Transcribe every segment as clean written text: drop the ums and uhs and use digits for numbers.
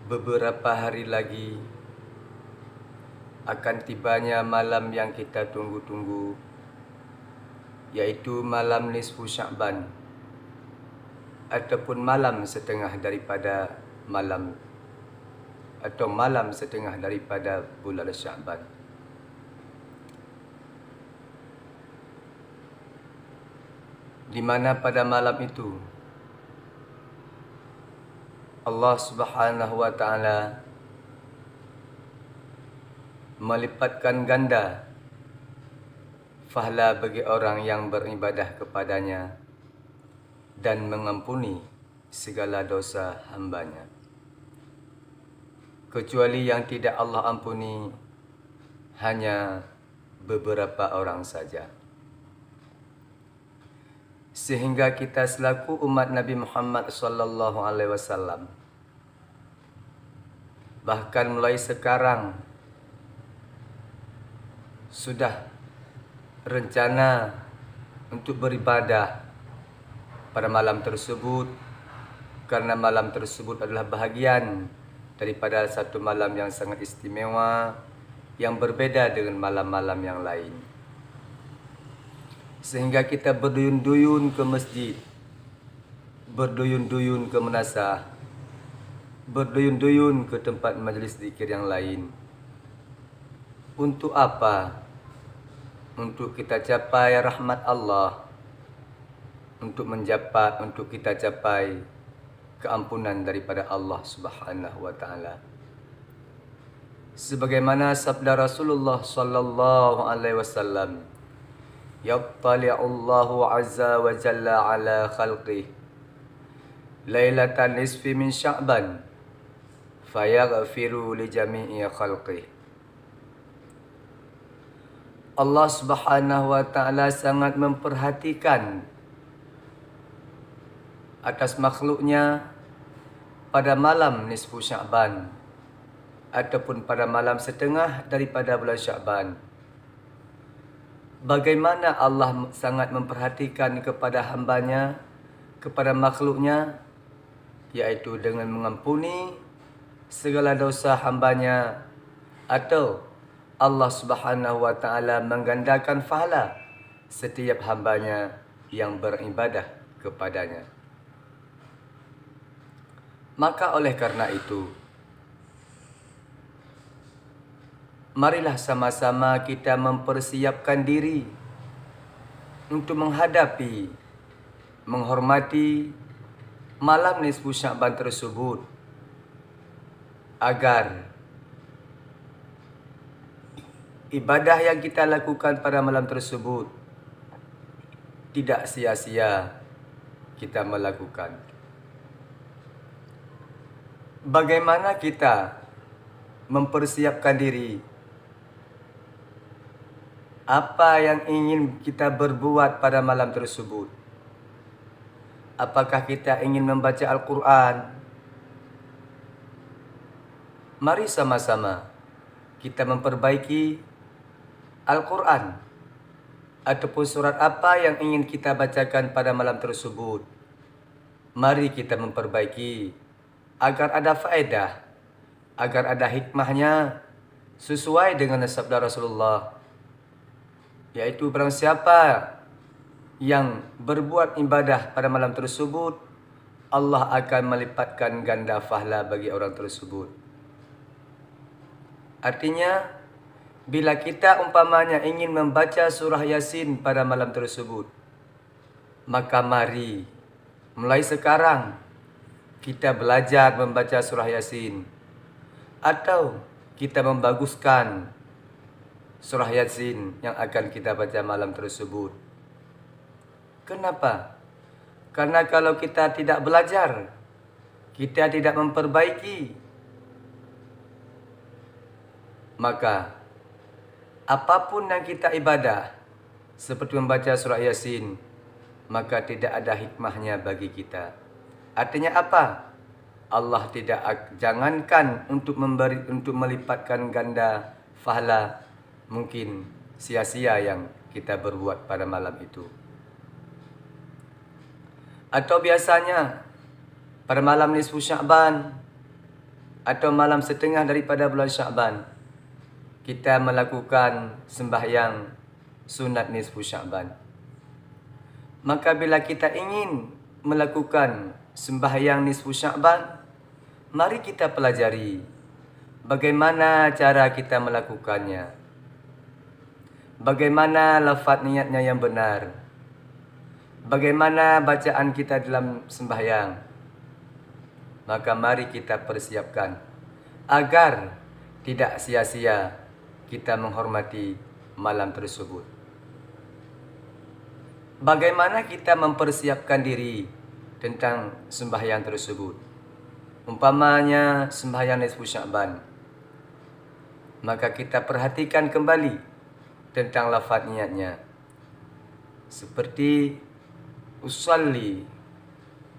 Beberapa hari lagi akan tibanya malam yang kita tunggu-tunggu, yaitu malam nisfu Sya'ban ataupun malam setengah daripada malam atau malam setengah daripada bulan Sya'ban. Di mana pada malam itu Allah Subhanahu wa taala melipatkan ganda pahala bagi orang yang beribadah kepadanya dan mengampuni segala dosa hambanya. Kecuali yang tidak Allah ampuni hanya beberapa orang saja. Sehingga kita selaku umat Nabi Muhammad sallallahu alaihi wasallam bahkan mulai sekarang sudah rencana untuk beribadah pada malam tersebut, karena malam tersebut adalah bahagian daripada satu malam yang sangat istimewa yang berbeda dengan malam-malam yang lain. Sehingga kita berduyun-duyun ke masjid, berduyun-duyun ke menasah, berduyun-duyun ke tempat majlis zikir yang lain. Untuk apa? Untuk kita capai rahmat Allah, untuk kita capai keampunan daripada Allah Subhanahu wa taala. Sebagaimana sabda Rasulullah sallallahu alaihi wasallam, "Yattali'ullahu 'azza wa jalla 'ala khalqihi lailatan nisfi min Sya'ban fayaghfiru li jami'i khalqihi." Allah Subhanahu wa taala sangat memperhatikan atas makhluknya pada malam nisfu Sya'ban ataupun pada malam setengah daripada bulan Sya'ban. Bagaimana Allah sangat memperhatikan kepada hambanya, kepada makhluknya, yaitu dengan mengampuni segala dosa hambanya, atau Allah Subhanahu wa taala menggandakan pahala setiap hambanya yang beribadah kepadanya. Maka oleh karena itu, marilah sama-sama kita mempersiapkan diri untuk menghadapi, menghormati malam nisfu Sya'ban tersebut, agar ibadah yang kita lakukan pada malam tersebut tidak sia-sia kita melakukan. Bagaimana kita mempersiapkan diri? Apa yang ingin kita berbuat pada malam tersebut? Apakah kita ingin membaca Al-Quran? Mari sama-sama kita memperbaiki Al-Quran ataupun surat apa yang ingin kita bacakan pada malam tersebut. Mari kita memperbaiki agar ada faedah, agar ada hikmahnya sesuai dengan sabda Rasulullah, yaitu barang siapa yang berbuat ibadah pada malam tersebut, Allah akan melipatkan ganda pahala bagi orang tersebut. Artinya, bila kita umpamanya ingin membaca surah Yasin pada malam tersebut, maka mari mulai sekarang kita belajar membaca surah Yasin, atau kita membaguskan surah Yasin yang akan kita baca malam tersebut. Kenapa? Karena kalau kita tidak belajar, kita tidak memperbaiki, maka apapun yang kita ibadah seperti membaca surah Yasin, maka tidak ada hikmahnya bagi kita. Artinya apa? Allah tidak, jangankan untuk melipatkan ganda pahala, mungkin sia-sia yang kita berbuat pada malam itu. Atau biasanya pada malam nisfu Sya'ban atau malam setengah daripada bulan Sya'ban, kita melakukan sembahyang sunat nisfu Sya'ban. Maka bila kita ingin melakukan sembahyang nisfu Sya'ban, mari kita pelajari bagaimana cara kita melakukannya. Bagaimana lafaz niatnya yang benar. Bagaimana bacaan kita dalam sembahyang. Maka mari kita persiapkan agar tidak sia-sia kita menghormati malam tersebut. Bagaimana kita mempersiapkan diri tentang sembahyang tersebut? Umpamanya sembahyang nisfu Sya'ban. Maka kita perhatikan kembali tentang lafaz niatnya. Seperti usalli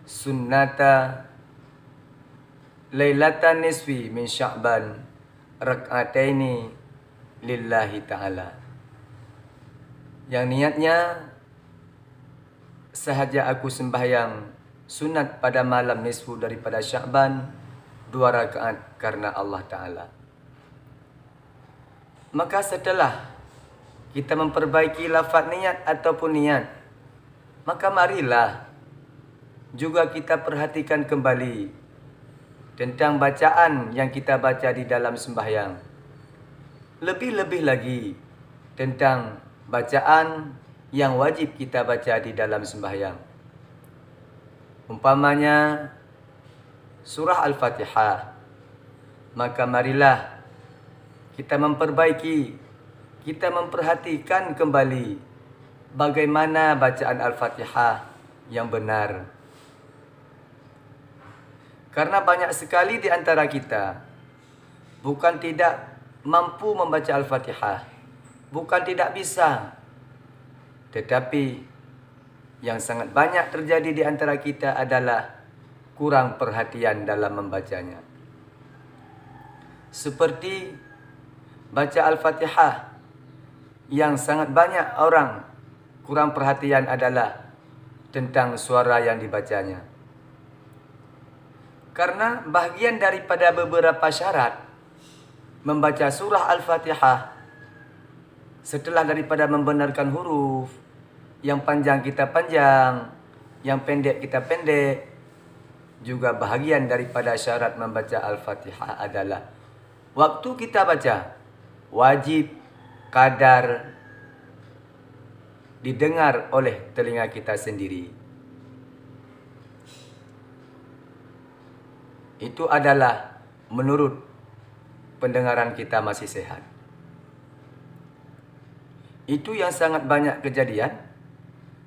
sunnata lailatan nisfi min Sya'ban rak'ataini lillahi ta'ala. Yang niatnya, sahaja aku sembahyang sunat pada malam nisfu daripada Sya'ban 2 rakaat karena Allah Ta'ala. Maka setelah kita memperbaiki lafaz niat ataupun niat, maka marilah juga kita perhatikan kembali tentang bacaan yang kita baca di dalam sembahyang. Lebih-lebih lagi tentang bacaan yang wajib kita baca di dalam sembahyang. Umpamanya surah Al-Fatihah. Maka marilah kita memperbaiki, kita memperhatikan kembali bagaimana bacaan Al-Fatihah yang benar. Karena banyak sekali di antara kita bukan tidak mampu membaca Al-Fatihah, bukan tidak bisa, tetapi yang sangat banyak terjadi di antara kita adalah kurang perhatian dalam membacanya. Seperti baca Al-Fatihah, yang sangat banyak orang kurang perhatian adalah tentang suara yang dibacanya. Karena bahagian daripada beberapa syarat membaca surah Al-Fatihah, setelah daripada membenarkan huruf, yang panjang kita panjang, yang pendek kita pendek, juga bahagian daripada syarat membaca Al-Fatihah adalah waktu kita baca wajib kadar didengar oleh telinga kita sendiri. Itu adalah menurut pendengaran kita masih sehat. Itu yang sangat banyak kejadian,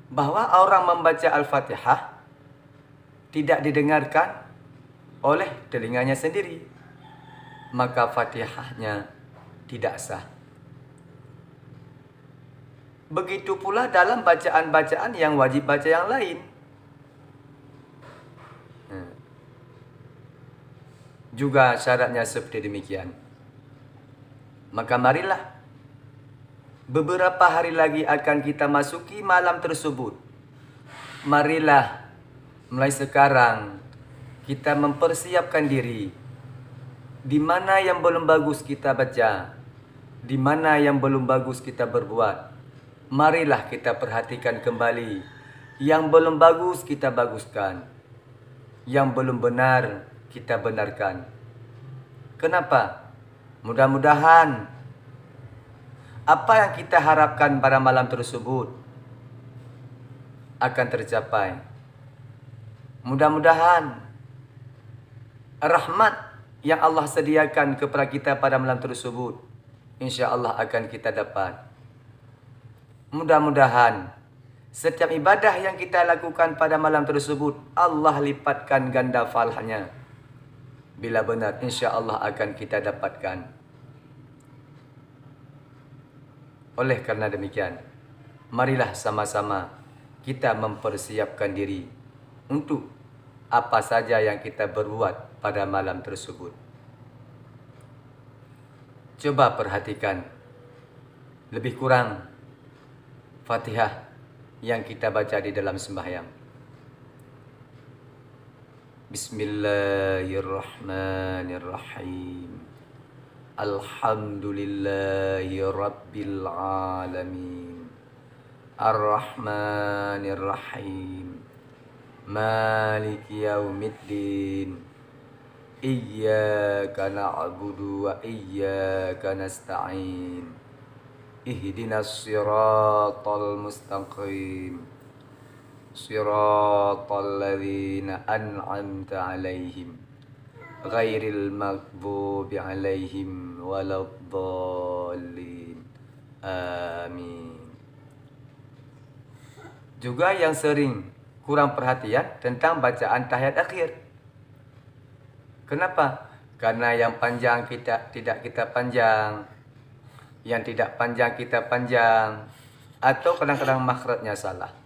bahwa orang membaca Al-Fatihah tidak didengarkan oleh telinganya sendiri, maka Fatihahnya tidak sah. Begitu pula dalam bacaan-bacaan yang wajib baca yang lain. Juga syaratnya seperti demikian. Maka marilah, beberapa hari lagi akan kita masuki malam tersebut. Marilah mulai sekarang kita mempersiapkan diri. Di mana yang belum bagus kita baca, di mana yang belum bagus kita berbuat, marilah kita perhatikan kembali. Yang belum bagus kita baguskan, yang belum benar kita benarkan. Kenapa? Mudah-mudahan apa yang kita harapkan pada malam tersebut akan tercapai. Mudah-mudahan rahmat yang Allah sediakan kepada kita pada malam tersebut, insya-Allah akan kita dapat. Mudah-mudahan setiap ibadah yang kita lakukan pada malam tersebut, Allah lipatkan ganda falahnya. Bila benar, insya-Allah akan kita dapatkan. Oleh karena demikian, marilah sama-sama kita mempersiapkan diri untuk apa saja yang kita berbuat pada malam tersebut. Coba perhatikan, lebih kurang Fatihah yang kita baca di dalam sembahyang. Bismillahirrahmanirrahim. Alhamdulillahi rabbil alamin. Ar-Rahmanir-Rahim. Maliki yaumiddin. Iyyaka na'budu wa iyyaka nasta'in. Ihdinas siratal mustaqim. Siratal ladzina an'amta 'alaihim ghairil maghdubi 'alaihim waladdallin. Amin. Juga yang sering kurang perhatian tentang bacaan tahiyat akhir. Kenapa? Karena yang panjang tidak kita panjang, yang tidak panjang kita panjang, atau kadang-kadang makhrajnya salah.